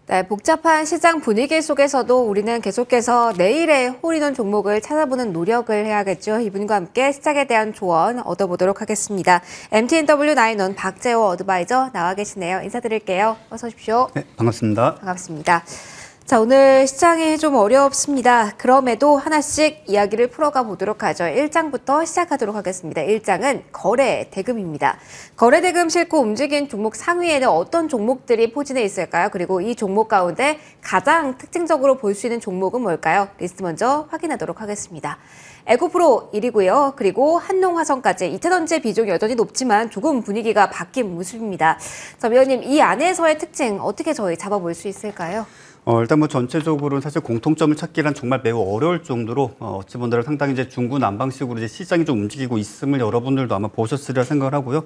네, 복잡한 시장 분위기 속에서도 우리는 계속해서 내일의 홀인원 종목을 찾아보는 노력을 해야겠죠. 이분과 함께 시장에 대한 조언 얻어보도록 하겠습니다. MTNW 나인원 박재호 어드바이저 나와 계시네요. 인사드릴게요. 어서 오십시오. 네, 반갑습니다. 반갑습니다. 자, 오늘 시장이 좀 어렵습니다. 그럼에도 하나씩 이야기를 풀어가 보도록 하죠. 1장부터 시작하도록 하겠습니다. 1장은 거래 대금입니다. 거래 대금 싣고 움직인 종목 상위에는 어떤 종목들이 포진해 있을까요? 그리고 이 종목 가운데 가장 특징적으로 볼 수 있는 종목은 뭘까요? 리스트 먼저 확인하도록 하겠습니다. 에코프로 1위고요. 그리고 한농화성까지 이태전지 비중이 여전히 높지만 조금 분위기가 바뀐 모습입니다. 자, 위원님, 이 안에서의 특징 어떻게 저희 잡아볼 수 있을까요? 일단 뭐 전체적으로는 사실 공통점을 찾기란 정말 매우 어려울 정도로 어찌 보면 상당히 이제 중구난방식으로 이제 시장이 좀 움직이고 있음을 여러분들도 아마 보셨으리라 생각을 하고요.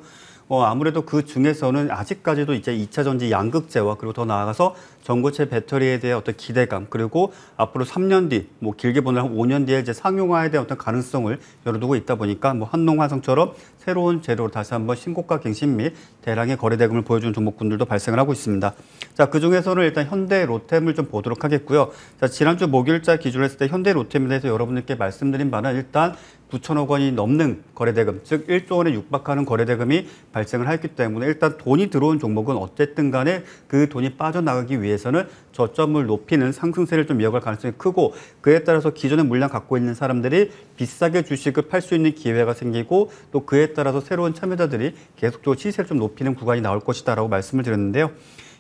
아무래도 그 중에서는 아직까지도 이제 2차 전지 양극재와 그리고 더 나아가서 전고체 배터리에 대한 어떤 기대감, 그리고 앞으로 3년 뒤, 뭐 길게 보면 한 5년 뒤에 이제 상용화에 대한 어떤 가능성을 열어두고 있다 보니까 뭐 한농화성처럼 새로운 재료로 다시 한번 신고가 갱신 및 대량의 거래 대금을 보여주는 종목군들도 발생을 하고 있습니다. 자, 그 중에서는 일단 현대 로템을 좀 보도록 하겠고요. 자, 지난주 목요일자 기준으로 했을 때 현대 로템에 대해서 여러분들께 말씀드린 바는 일단 9천억 원이 넘는 거래대금, 즉 1조 원에 육박하는 거래대금이 발생을 했기 때문에 일단 돈이 들어온 종목은 어쨌든 간에 그 돈이 빠져나가기 위해서는 저점을 높이는 상승세를 좀 이어갈 가능성이 크고, 그에 따라서 기존의 물량 갖고 있는 사람들이 비싸게 주식을 팔 수 있는 기회가 생기고, 또 그에 따라서 새로운 참여자들이 계속적으로 시세를 좀 높이는 구간이 나올 것이다라고 말씀을 드렸는데요.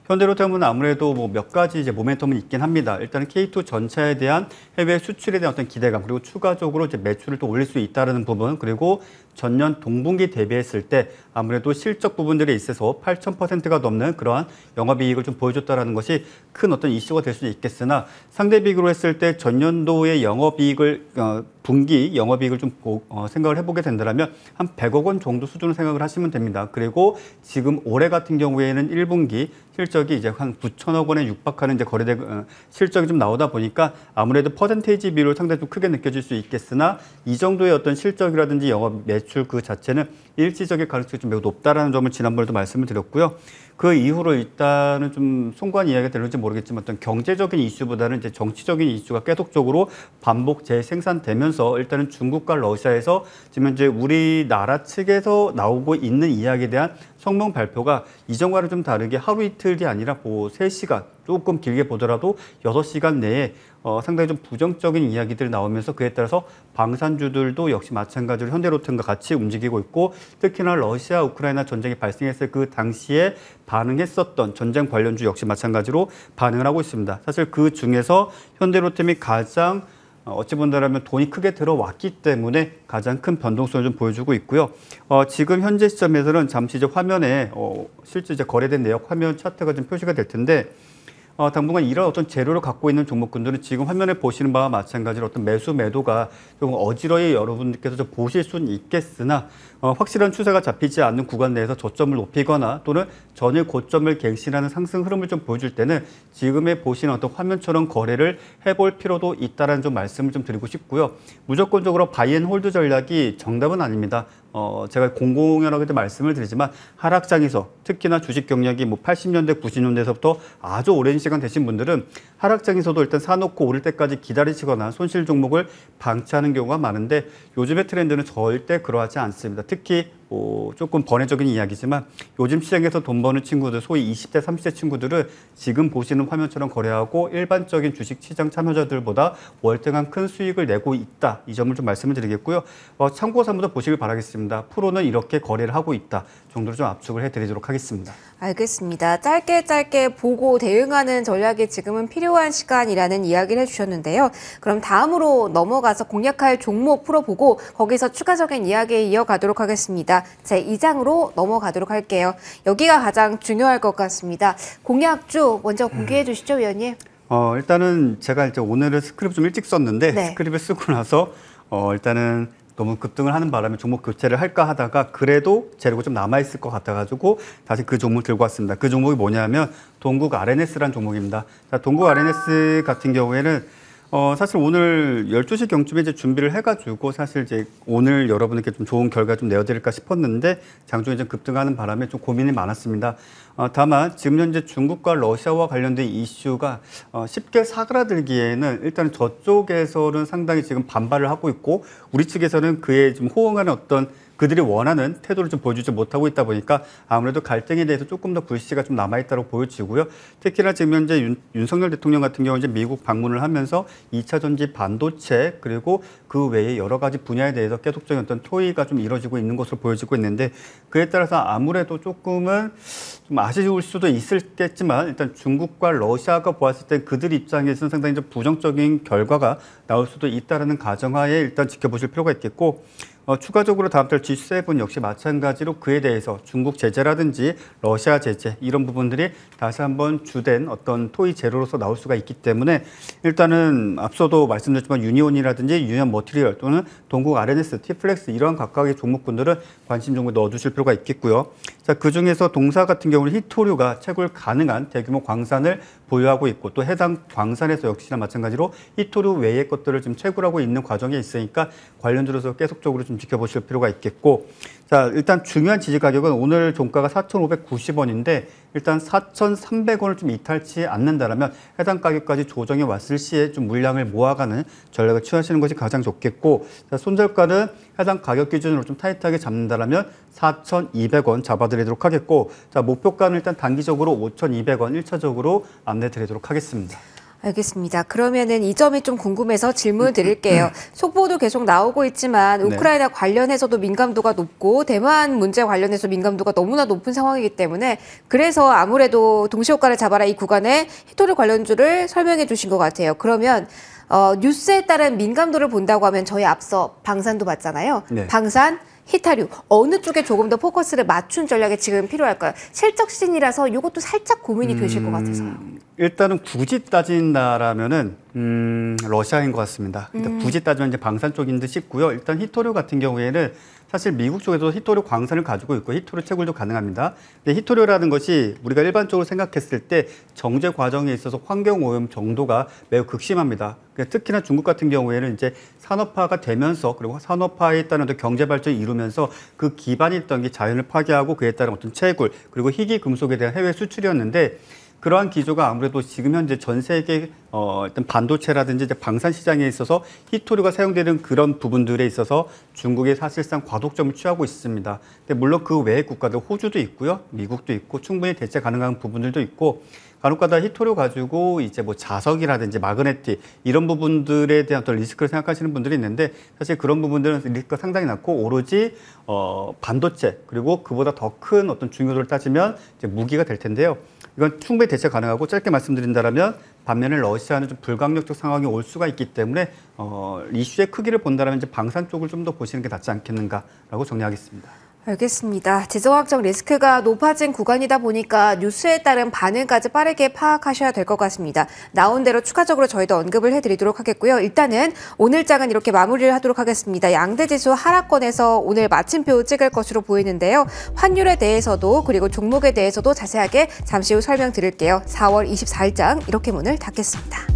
현대로템은 아무래도 뭐 몇 가지 이제 모멘텀은 있긴 합니다. 일단은 K2 전차에 대한 해외 수출에 대한 어떤 기대감, 그리고 추가적으로 이제 매출을 또 올릴 수 있다는 부분, 그리고 전년 동분기 대비했을 때 아무래도 실적 부분들에 있어서 8,000%가 넘는 그러한 영업이익을 좀 보여줬다는 것이 큰 어떤 이슈가 될 수 있겠으나, 상대 비교로 했을 때 전년도의 영업이익을 분기 영업이익을 좀 생각을 해보게 된다면 한 100억 원 정도 수준을 생각을 하시면 됩니다. 그리고 지금 올해 같은 경우에는 1분기 실적이 이제 한 9천억 원에 육박하는 이제 거래대금 실적이 좀 나오다 보니까 아무래도 퍼센테이지 비율을 상당히 좀 크게 느껴질 수 있겠으나, 이 정도의 어떤 실적이라든지 영업 매출 그 자체는 일시적인 가능성이 좀 매우 높다라는 점을 지난번에도 말씀을 드렸고요. 그 이후로 일단은 좀 송구한 이야기가 되는지 모르겠지만 어떤 경제적인 이슈보다는 이제 정치적인 이슈가 계속적으로 반복 재생산되면서 일단은 중국과 러시아에서 지금 현재 우리나라 측에서 나오고 있는 이야기에 대한 성명 발표가 이전과는 좀 다르게 하루 이틀이 아니라 뭐 3시간, 조금 길게 보더라도 6시간 내에 상당히 좀 부정적인 이야기들이 나오면서, 그에 따라서 방산주들도 역시 마찬가지로 현대로템과 같이 움직이고 있고, 특히나 러시아 우크라이나 전쟁이 발생했을 그 당시에 반응했었던 전쟁 관련주 역시 마찬가지로 반응을 하고 있습니다. 사실 그 중에서 현대로템이 가장 어찌 본다면 돈이 크게 들어왔기 때문에 가장 큰 변동성을 좀 보여주고 있고요. 지금 현재 시점에서는 잠시 이제 화면에 실제 이제 거래된 내역 화면 차트가 좀 표시가 될 텐데, 당분간 이런 어떤 재료를 갖고 있는 종목군들은 지금 화면에 보시는 바와 마찬가지로 어떤 매수 매도가 조금 어지러이 여러분들께서 좀 보실 수는 있겠으나, 확실한 추세가 잡히지 않는 구간 내에서 저점을 높이거나 또는 전일 고점을 갱신하는 상승 흐름을 좀 보여줄 때는 지금의 보시는 어떤 화면처럼 거래를 해볼 필요도 있다는 좀 말씀을 좀 드리고 싶고요. 무조건적으로 바이앤홀드 전략이 정답은 아닙니다. 제가 공공연하게도 말씀을 드리지만 하락장에서 특히나 주식 경력이 뭐 80년대, 90년대에서부터 아주 오랜 시간 되신 분들은 하락장에서도 일단 사놓고 오를 때까지 기다리시거나 손실 종목을 방치하는 경우가 많은데, 요즘의 트렌드는 절대 그러하지 않습니다. 특히 조금 번외적인 이야기지만 요즘 시장에서 돈 버는 친구들, 소위 20대, 30대 친구들은 지금 보시는 화면처럼 거래하고 일반적인 주식 시장 참여자들보다 월등한 큰 수익을 내고 있다. 이 점을 좀 말씀을 드리겠고요. 참고 삼아서 보시길 바라겠습니다. 프로는 이렇게 거래를 하고 있다 정도로 좀 압축을 해드리도록 하겠습니다. 알겠습니다. 짧게 보고 대응하는 전략이 지금은 필요한 시간이라는 이야기를 해주셨는데요. 그럼 다음으로 넘어가서 공략할 종목 풀어보고 거기서 추가적인 이야기 이어가도록 하겠습니다. 제 2장으로 넘어가도록 할게요. 여기가 가장 중요할 것 같습니다. 공략주 먼저 공개해 주시죠, 위원님. 일단은 제가 이제 오늘은 스크립 좀 일찍 썼는데, 네. 스크립을 쓰고 나서 일단은 너무 급등을 하는 바람에 종목 교체를 할까 하다가 그래도 재료가 좀 남아있을 것 같아가지고 다시 그 종목을 들고 왔습니다. 그 종목이 뭐냐면 동국 RNS라는 종목입니다. 자, 동국 RNS 같은 경우에는 사실 오늘 12시 경쯤에 이제 준비를 해가지고 사실 이제 오늘 여러분에게 좀 좋은 결과 좀 내어드릴까 싶었는데 장중에 좀 급등하는 바람에 좀 고민이 많았습니다. 다만 지금 현재 중국과 러시아와 관련된 이슈가 쉽게 사그라들기에는 일단 저쪽에서는 상당히 지금 반발을 하고 있고 우리 측에서는 그에 좀 호응하는 어떤 그들이 원하는 태도를 좀 보여주지 못하고 있다 보니까 아무래도 갈등에 대해서 조금 더 불씨가 좀 남아있다고 보여지고요. 특히나 지금 현재 윤석열 대통령 같은 경우 이제 미국 방문을 하면서 2차 전지 반도체 그리고 그 외에 여러 가지 분야에 대해서 계속적인 어떤 토의가 좀 이루어지고 있는 것으로 보여지고 있는데 그에 따라서 아무래도 조금은 좀 아쉬울 수도 있겠지만 일단 중국과 러시아가 보았을 때 그들 입장에서는 상당히 좀 부정적인 결과가 나올 수도 있다는 가정하에 일단 지켜보실 필요가 있겠고 추가적으로 다음 달 G7 역시 마찬가지로 그에 대해서 중국 제재라든지 러시아 제재 이런 부분들이 다시 한번 주된 어떤 토의 재료로서 나올 수가 있기 때문에 일단은 앞서도 말씀드렸지만 유니온이라든지 유니온 머티리얼 또는 동국 RNS, T플렉스 이러한 각각의 종목군들은 관심 종목에 넣어주실 필요가 있겠고요. 자, 그중에서 동사 같은 경우는 히토류가 채굴 가능한 대규모 광산을 보유하고 있고 또 해당 광산에서 역시나 마찬가지로 히토류 외의 것들을 지금 채굴하고 있는 과정에 있으니까 관련주로서 계속적으로 좀 지켜보실 필요가 있겠고 자 일단 중요한 지지 가격은 오늘 종가가 4,590원인데 일단 4,300원을 좀 이탈치 않는다라면 해당 가격까지 조정해 왔을 시에 좀 물량을 모아가는 전략을 취하시는 것이 가장 좋겠고 자, 손절가는 해당 가격 기준으로 좀 타이트하게 잡는다라면 4,200원 잡아드리도록 하겠고 자 목표가는 일단 단기적으로 5,200원 1차적으로 안내드리도록 하겠습니다. 알겠습니다. 그러면은 이 점이 좀 궁금해서 질문을 드릴게요. 속보도 계속 나오고 있지만 우크라이나 관련해서도 민감도가 높고 대만 문제 관련해서 민감도가 너무나 높은 상황이기 때문에 그래서 아무래도 동시효과를 잡아라 이 구간에 히토류 관련주를 설명해 주신 것 같아요. 그러면 뉴스에 따른 민감도를 본다고 하면 저희 앞서 방산도 봤잖아요. 네. 방산, 히타류 어느 쪽에 조금 더 포커스를 맞춘 전략이 지금 필요할까요? 실적 시즌이라서 이것도 살짝 고민이 되실 것 같아서요. 일단은 굳이 따진다라면은 러시아인 것 같습니다. 일단 굳이 따지면 이제 방산 쪽인 듯 싶고요. 일단 히토류 같은 경우에는 사실 미국 쪽에도 히토류 광산을 가지고 있고 히토류 채굴도 가능합니다. 근데 히토류라는 것이 우리가 일반적으로 생각했을 때 정제 과정에 있어서 환경 오염 정도가 매우 극심합니다. 특히나 중국 같은 경우에는 이제 산업화가 되면서 그리고 산업화에 따른 어떤 경제 발전이 이루면서 그 기반이 있던 게 자연을 파괴하고 그에 따른 어떤 채굴 그리고 희귀 금속에 대한 해외 수출이었는데 그러한 기조가 아무래도 지금 현재 전 세계 일단 반도체라든지 이제 방산 시장에 있어서 히토류가 사용되는 그런 부분들에 있어서 중국이 사실상 과독점을 취하고 있습니다. 근데 물론 그 외의 국가들 호주도 있고요, 미국도 있고 충분히 대체 가능한 부분들도 있고 간혹가다 히토류 가지고 이제 뭐 자석이라든지 마그네틱 이런 부분들에 대한 어떤 리스크를 생각하시는 분들이 있는데 사실 그런 부분들은 리스크가 상당히 낮고 오로지 반도체 그리고 그보다 더 큰 어떤 중요도를 따지면 이제 무기가 될 텐데요. 이건 충분히 대체 가능하고 짧게 말씀드린다면 반면에 러시아는 좀 불강력적 상황이 올 수가 있기 때문에 이슈의 크기를 본다면 이제 방산 쪽을 좀 더 보시는 게 낫지 않겠는가라고 정리하겠습니다. 알겠습니다. 지정학적 리스크가 높아진 구간이다 보니까 뉴스에 따른 반응까지 빠르게 파악하셔야 될 것 같습니다. 나온 대로 추가적으로 저희도 언급을 해드리도록 하겠고요. 일단은 오늘장은 이렇게 마무리를 하도록 하겠습니다. 양대지수 하락권에서 오늘 마침표 찍을 것으로 보이는데요. 환율에 대해서도 그리고 종목에 대해서도 자세하게 잠시 후 설명드릴게요. 4월 24일장 이렇게 문을 닫겠습니다.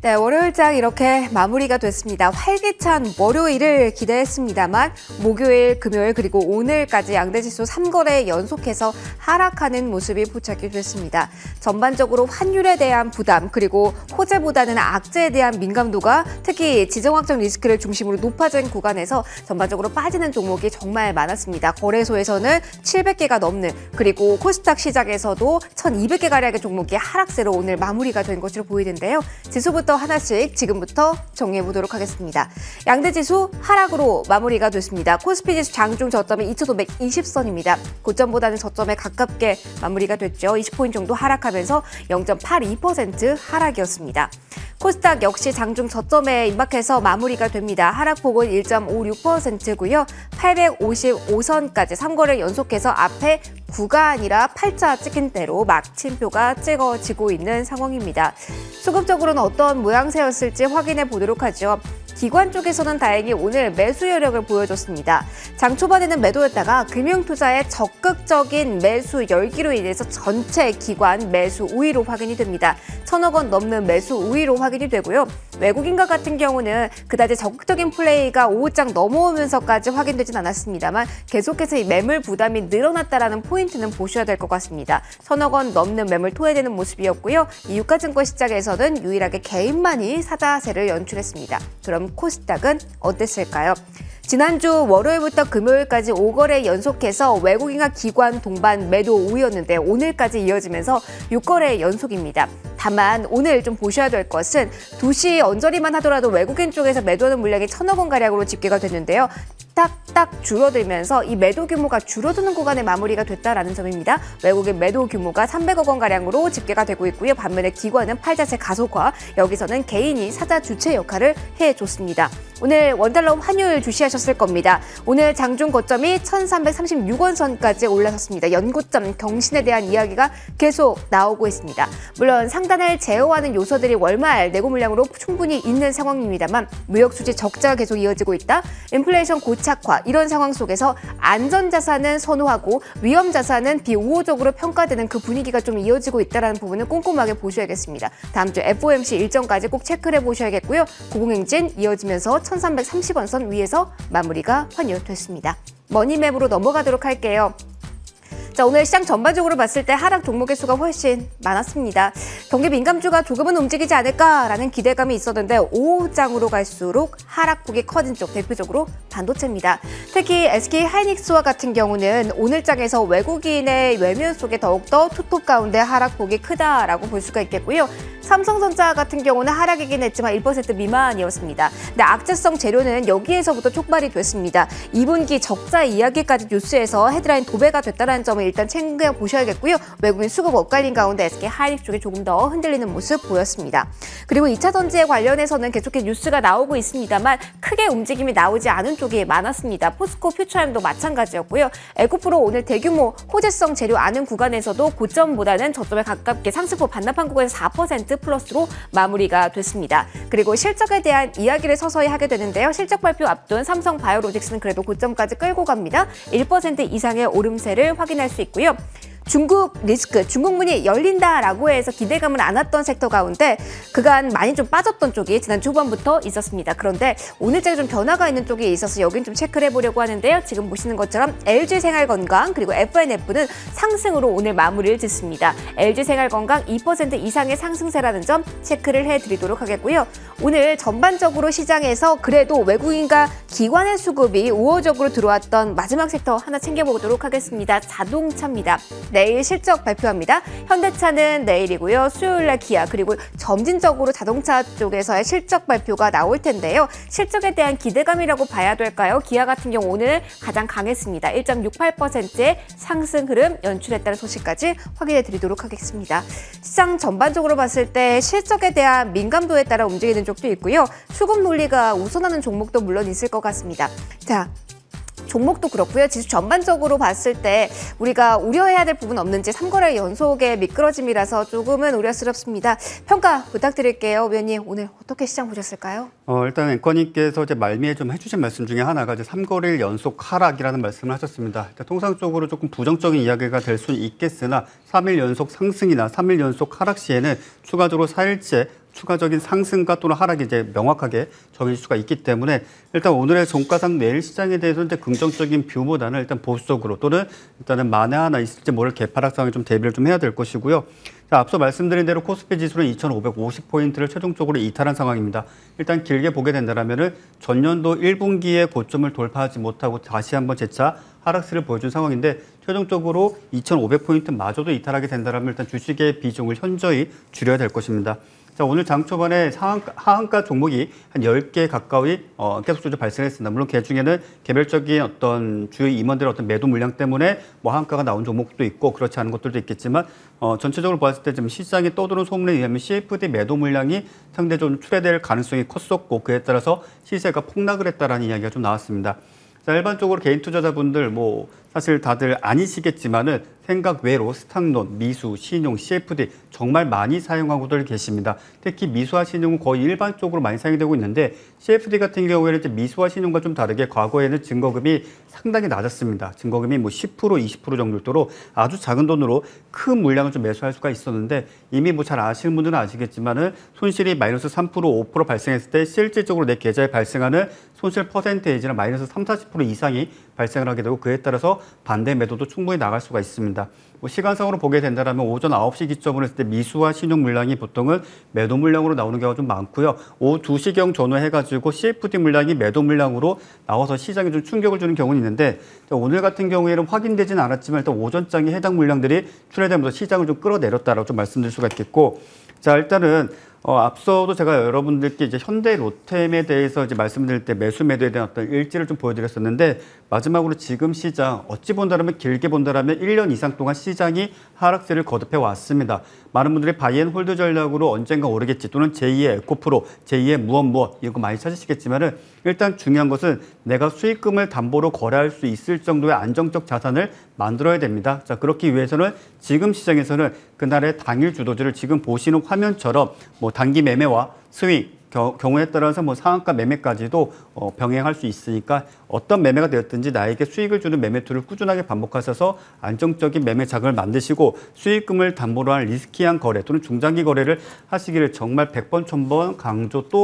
네, 월요일장 이렇게 마무리가 됐습니다. 활기찬 월요일을 기대했습니다만 목요일, 금요일 그리고 오늘까지 양대지수 3거래 연속해서 하락하는 모습이 포착이 됐습니다. 전반적으로 환율에 대한 부담 그리고 호재보다는 악재에 대한 민감도가 특히 지정학적 리스크를 중심으로 높아진 구간에서 전반적으로 빠지는 종목이 정말 많았습니다. 거래소에서는 700개가 넘는 그리고 코스닥 시장에서도 1200개가량의 종목이 하락세로 오늘 마무리가 된 것으로 보이는데요. 지수부터 하나씩 지금부터 정리해 보도록 하겠습니다. 양대지수 하락으로 마무리가 됐습니다. 코스피지수 장중 저점이 2,520선입니다. 고점보다는 저점에 가깝게 마무리가 됐죠. 20포인트 정도 하락하면서 0.82% 하락이었습니다. 코스닥 역시 장중 저점에 임박해서 마무리가 됩니다. 하락폭은 1.56%고요. 855선까지 3거래일 연속해서 앞에 9가 아니라 8자 찍힌 대로 막침표가 찍어지고 있는 상황입니다. 수급적으로는 어떤 모양새였을지 확인해 보도록 하죠. 기관 쪽에서는 다행히 오늘 매수 여력을 보여줬습니다. 장 초반에는 매도였다가 금융투자의 적극적인 매수 열기로 인해서 전체 기관 매수 우위로 확인이 됩니다. 1,000억 원 넘는 매수 우위로 확인이 되고요. 외국인과 같은 경우는 그다지 적극적인 플레이가 5장 넘어오면서까지 확인되진 않았습니다만 계속해서 이 매물 부담이 늘어났다라는 포인트는 보셔야 될 것 같습니다. 1,000억 원 넘는 매물 토해되는 모습이었고요. 이 유가증권 시장에서는 유일하게 개인만이 사자세를 연출했습니다. 그럼 코스닥은 어땠을까요? 지난주 월요일부터 금요일까지 5거래 연속해서 외국인과 기관 동반 매도 우위였는데 오늘까지 이어지면서 6거래 연속입니다. 다만 오늘 좀 보셔야 될 것은 2시 언저리만 하더라도 외국인 쪽에서 매도하는 물량이 1,000억 원가량으로 집계가 됐는데요. 딱딱 줄어들면서 이 매도 규모가 줄어드는 구간에 마무리가 됐다라는 점입니다. 외국인 매도 규모가 300억 원가량으로 집계가 되고 있고요. 반면에 기관은 팔자세 가속화, 여기서는 개인이 사자 주체 역할을 해줬습니다. 오늘 원달러 환율 주시하셨을 겁니다. 오늘 장중 고점이 1,336원 선까지 올라섰습니다. 연고점 경신에 대한 이야기가 계속 나오고 있습니다. 물론 상단을 제어하는 요소들이 월말 내고 물량으로 충분히 있는 상황입니다만 무역 수지 적자가 계속 이어지고 있다. 인플레이션 고착화 이런 상황 속에서 안전자산은 선호하고 위험자산은 비우호적으로 평가되는 그 분위기가 좀 이어지고 있다는 부분을 꼼꼼하게 보셔야겠습니다. 다음 주 FOMC 일정까지 꼭 체크를 해보셔야겠고요. 고공행진 이어지면서 1,330원 선 위에서 마무리가 완료됐습니다. 머니맵으로 넘어가도록 할게요. 자, 오늘 시장 전반적으로 봤을 때 하락 종목의 수가 훨씬 많았습니다. 경기 민감주가 조금은 움직이지 않을까라는 기대감이 있었는데 5장으로 갈수록 하락폭이 커진 쪽 대표적으로 반도체입니다. 특히 SK 하이닉스와 같은 경우는 오늘 장에서 외국인의 외면 속에 더욱더 투톱 가운데 하락폭이 크다라고 볼 수가 있겠고요. 삼성전자 같은 경우는 하락이긴 했지만 1% 미만이었습니다. 근데 악재성 재료는 여기에서부터 촉발이 됐습니다. 2분기 적자 이야기까지 뉴스에서 헤드라인 도배가 됐다는 점을 일단 챙겨보셔야겠고요. 외국인 수급 엇갈린 가운데 SK 하이닉스 쪽이 조금 더 흔들리는 모습 보였습니다. 그리고 2차 전지에 관련해서는 계속해서 뉴스가 나오고 있습니다만 크게 움직임이 나오지 않은 쪽이 많았습니다. 포스코 퓨처엠도 마찬가지였고요. 에코프로 오늘 대규모 호재성 재료 아는 구간에서도 고점보다는 저점에 가깝게 상승폭 반납한 구간에서 4% 플러스로 마무리가 됐습니다. 그리고 실적에 대한 이야기를 서서히 하게 되는데요. 실적 발표 앞둔 삼성 바이오로직스는 그래도 고점까지 끌고 갑니다. 1% 이상의 오름세를 확인할 수 있고요. 중국 리스크, 중국 문이 열린다라고 해서 기대감을 안았던 섹터 가운데 그간 많이 좀 빠졌던 쪽이 지난 초반부터 있었습니다. 그런데 오늘장에 좀 변화가 있는 쪽이 있어서 여긴 좀 체크를 해보려고 하는데요. 지금 보시는 것처럼 LG생활건강 그리고 FNF는 상승으로 오늘 마무리를 짓습니다. LG생활건강 2% 이상의 상승세라는 점 체크를 해드리도록 하겠고요. 오늘 전반적으로 시장에서 그래도 외국인과 기관의 수급이 우호적으로 들어왔던 마지막 섹터 하나 챙겨보도록 하겠습니다. 자동차입니다. 내일 실적 발표합니다. 현대차는 내일이고요. 수요일날 기아 그리고 점진적으로 자동차 쪽에서의 실적 발표가 나올 텐데요. 실적에 대한 기대감이라고 봐야 될까요? 기아 같은 경우 오늘 가장 강했습니다. 1.68%의 상승 흐름 연출했다는 소식까지 확인해 드리도록 하겠습니다. 시장 전반적으로 봤을 때 실적에 대한 민감도에 따라 움직이는 쪽도 있고요. 수급 논리가 우선하는 종목도 물론 있을 것 같습니다. 자, 종목도 그렇고요. 지수 전반적으로 봤을 때 우리가 우려해야 될 부분 없는지 3거래 연속의 미끄러짐이라서 조금은 우려스럽습니다. 평가 부탁드릴게요. 위원님, 오늘 어떻게 시장 보셨을까요? 일단 앵커님께서 이제 말미에 좀 해주신 말씀 중에 하나가 이제 3거래일 연속 하락이라는 말씀을 하셨습니다. 통상적으로 조금 부정적인 이야기가 될 수는 있겠으나 3일 연속 상승이나 3일 연속 하락 시에는 추가적으로 4일째 추가적인 상승과 또는 하락이 이제 명확하게 정해질 수가 있기 때문에 일단 오늘의 종가상 내일 시장에 대해서 이제 긍정적인 뷰보다는 일단 보수적으로 또는 일단은 만에 하나 있을지 모를 개파락 상황에 좀 대비를 좀 해야 될 것이고요. 자, 앞서 말씀드린 대로 코스피 지수는 2,550포인트를 최종적으로 이탈한 상황입니다. 일단 길게 보게 된다면은 전년도 1분기에 고점을 돌파하지 못하고 다시 한번 재차 하락세를 보여준 상황인데 최종적으로 2,500포인트마저도 이탈하게 된다면 일단 주식의 비중을 현저히 줄여야 될 것입니다. 자, 오늘 장 초반에 하한가 종목이 한 10개 가까이 계속적으로 발생했습니다. 물론 그 중에는 개별적인 어떤 주요 임원들의 어떤 매도 물량 때문에 뭐 하한가가 나온 종목도 있고 그렇지 않은 것들도 있겠지만 전체적으로 봤을 때 지금 시장이 떠도는 소문에 의하면 CFD 매도 물량이 상대적으로 출회될 가능성이 컸었고 그에 따라서 시세가 폭락을 했다라는 이야기가 좀 나왔습니다. 자, 일반적으로 개인 투자자분들 뭐 사실 다들 아니시겠지만은 생각 외로 스탁론, 미수, 신용, CFD 정말 많이 사용하고들 계십니다. 특히 미수와 신용은 거의 일반적으로 많이 사용이 되고 있는데 CFD 같은 경우에는 이제 미수와 신용과 좀 다르게 과거에는 증거금이 상당히 낮았습니다. 증거금이 뭐 10%, 20% 정도로 아주 작은 돈으로 큰 물량을 좀 매수할 수가 있었는데 이미 뭐 잘 아시는 분들은 아시겠지만은 손실이 마이너스 3%, 5% 발생했을 때 실질적으로 내 계좌에 발생하는 손실 퍼센테이지는 마이너스 3, 40% 이상이 발생을 하게 되고 그에 따라서 반대 매도도 충분히 나갈 수가 있습니다. 뭐 시간상으로 보게 된다면 오전 9시 기점으로 했을 때 미수와 신용 물량이 보통은 매도 물량으로 나오는 경우가 좀 많고요. 오후 2시경 전후해가지고 CFD 물량이 매도 물량으로 나와서 시장에 좀 충격을 주는 경우는 있는데 오늘 같은 경우에는 확인되지는 않았지만 일단 오전장에 해당 물량들이 출회되면서 시장을 좀 끌어내렸다라고 좀 말씀드릴 수가 있겠고 자 일단은 앞서도 제가 여러분들께 이제 현대 로템에 대해서 이제 말씀드릴 때 매수 매도에 대한 어떤 일지를 좀 보여드렸었는데 마지막으로 지금 시장 어찌 본다라면 길게 본다라면 1년 이상 동안 시장이 하락세를 거듭해 왔습니다. 많은 분들이 바이앤홀드 전략으로 언젠가 오르겠지 또는 제2의 에코프로, 제2의 무엇 이거 많이 찾으시겠지만은 일단 중요한 것은 내가 수익금을 담보로 거래할 수 있을 정도의 안정적 자산을 만들어야 됩니다. 자, 그렇기 위해서는 지금 시장에서는 그날의 당일 주도주를 지금 보시는 화면처럼 뭐 단기 매매와 스윙 경우에 따라서 뭐 상한가 매매까지도 병행할 수 있으니까 어떤 매매가 되었든지 나에게 수익을 주는 매매 툴을 꾸준하게 반복하셔서 안정적인 매매 자금을 만드시고 수익금을 담보로 한 리스키한 거래 또는 중장기 거래를 하시기를 정말 100번, 1000번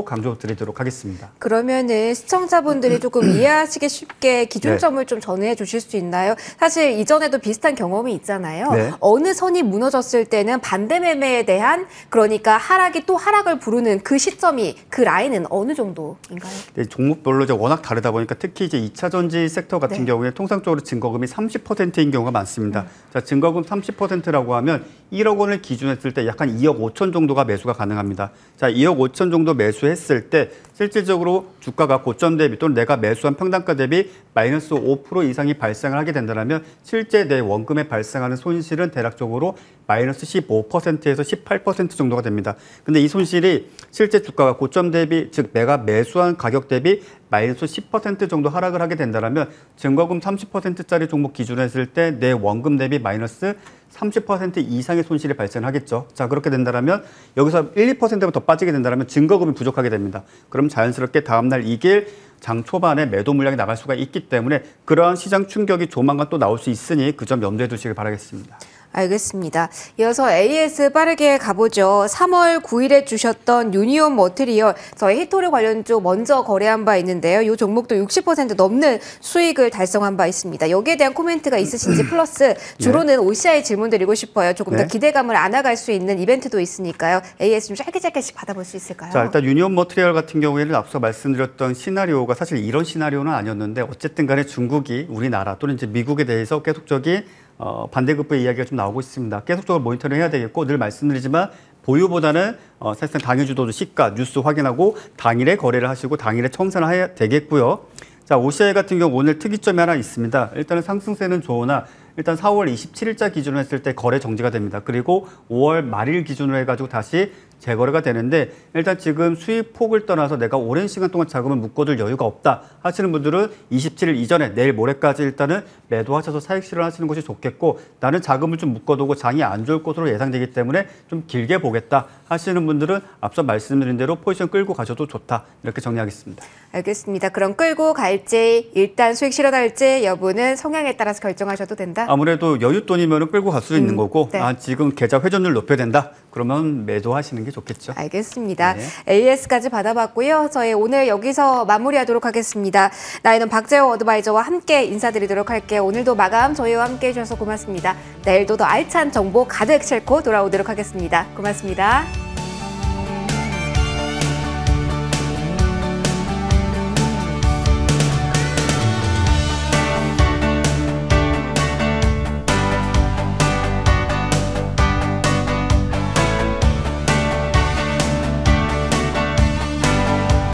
강조 드리도록 하겠습니다. 그러면은 시청자분들이 조금 이해하시기 쉽게 기준점을 좀 전해 주실 수 있나요? 사실 이전에도 비슷한 경험이 있잖아요. 네. 어느 선이 무너졌을 때는 반대 매매에 대한 그러니까 하락이 또 하락을 부르는 그 시점이 그 라인은 어느 정도인가요? 네, 종목별로 이제 워낙 다르다 보니까 특히 이제 2차 전지 섹터 같은 경우에 통상적으로 증거금이 30%인 경우가 많습니다. 자, 증거금 30%라고 하면 1억 원을 기준했을 때 약 한 2억 5천 정도가 매수가 가능합니다. 자, 2억 5천 정도 매수했을 때 실질적으로 주가가 고점 대비 또는 내가 매수한 평단가 대비 마이너스 5% 이상이 발생을 하게 된다면 실제 내 원금에 발생하는 손실은 대략적으로 마이너스 15%에서 18% 정도가 됩니다. 근데 이 손실이 실제 주가가 고점 대비 즉 내가 매수한 가격 대비 마이너스 10% 정도 하락을 하게 된다면 증거금 30%짜리 종목 기준으로 했을 때 내 원금 대비 마이너스 30% 이상의 손실이 발생하겠죠. 자, 그렇게 된다면 여기서 1, 2%가 더 빠지게 된다면 증거금이 부족하게 됩니다. 그럼 자연스럽게 다음날 이길 장 초반에 매도 물량이 나갈 수가 있기 때문에 그러한 시장 충격이 조만간 또 나올 수 있으니 그 점 염두에 두시길 바라겠습니다. 알겠습니다. 이어서 AS 빠르게 가보죠. 3월 9일에 주셨던 유니온 머티리얼 저희 히토리 관련주 먼저 거래한 바 있는데요. 이 종목도 60% 넘는 수익을 달성한 바 있습니다. 여기에 대한 코멘트가 있으신지 플러스 주로는 OCI 질문 드리고 싶어요. 조금 더 기대감을 안아갈 수 있는 이벤트도 있으니까요. AS 좀 짧게씩 받아볼 수 있을까요? 자, 일단 유니온 머티리얼 같은 경우에는 앞서 말씀드렸던 시나리오가 사실 이런 시나리오는 아니었는데 어쨌든 간에 중국이 우리나라 또는 이제 미국에 대해서 계속적인 반대급부의 이야기가 좀 나오고 있습니다. 계속적으로 모니터링 해야 되겠고 늘 말씀드리지만 보유보다는 사실상 당일 주도주 시가 뉴스 확인하고 당일에 거래를 하시고 당일에 청산을 해야 되겠고요. 자, OCI 같은 경우 오늘 특이점이 하나 있습니다. 일단은 상승세는 좋으나 일단 4월 27일자 기준으로 했을 때 거래 정지가 됩니다. 그리고 5월 말일 기준으로 해가지고 다시 재거래가 되는데 일단 지금 수익 폭을 떠나서 내가 오랜 시간 동안 자금을 묶어둘 여유가 없다 하시는 분들은 27일 이전에 내일 모레까지 일단은 매도하셔서 사익 실현하시는 것이 좋겠고 나는 자금을 좀 묶어두고 장이 안 좋을 것으로 예상되기 때문에 좀 길게 보겠다 하시는 분들은 앞서 말씀드린 대로 포지션 끌고 가셔도 좋다 이렇게 정리하겠습니다. 알겠습니다. 그럼 끌고 갈지 일단 수익 실현할지 여부는 성향에 따라서 결정하셔도 된다? 아무래도 여윳돈이면 끌고 갈 수 있는 거고 네. 지금 계좌 회전율 높여야 된다 그러면 매도하시는 게 좋겠죠. 알겠습니다. 네. AS까지 받아봤고요. 저희 오늘 여기서 마무리하도록 하겠습니다. 나이는 박재호 어드바이저와 함께 인사드리도록 할게요. 오늘도 마감 저희와 함께 해주셔서 고맙습니다. 내일도 더 알찬 정보 가득 싣고 돌아오도록 하겠습니다. 고맙습니다.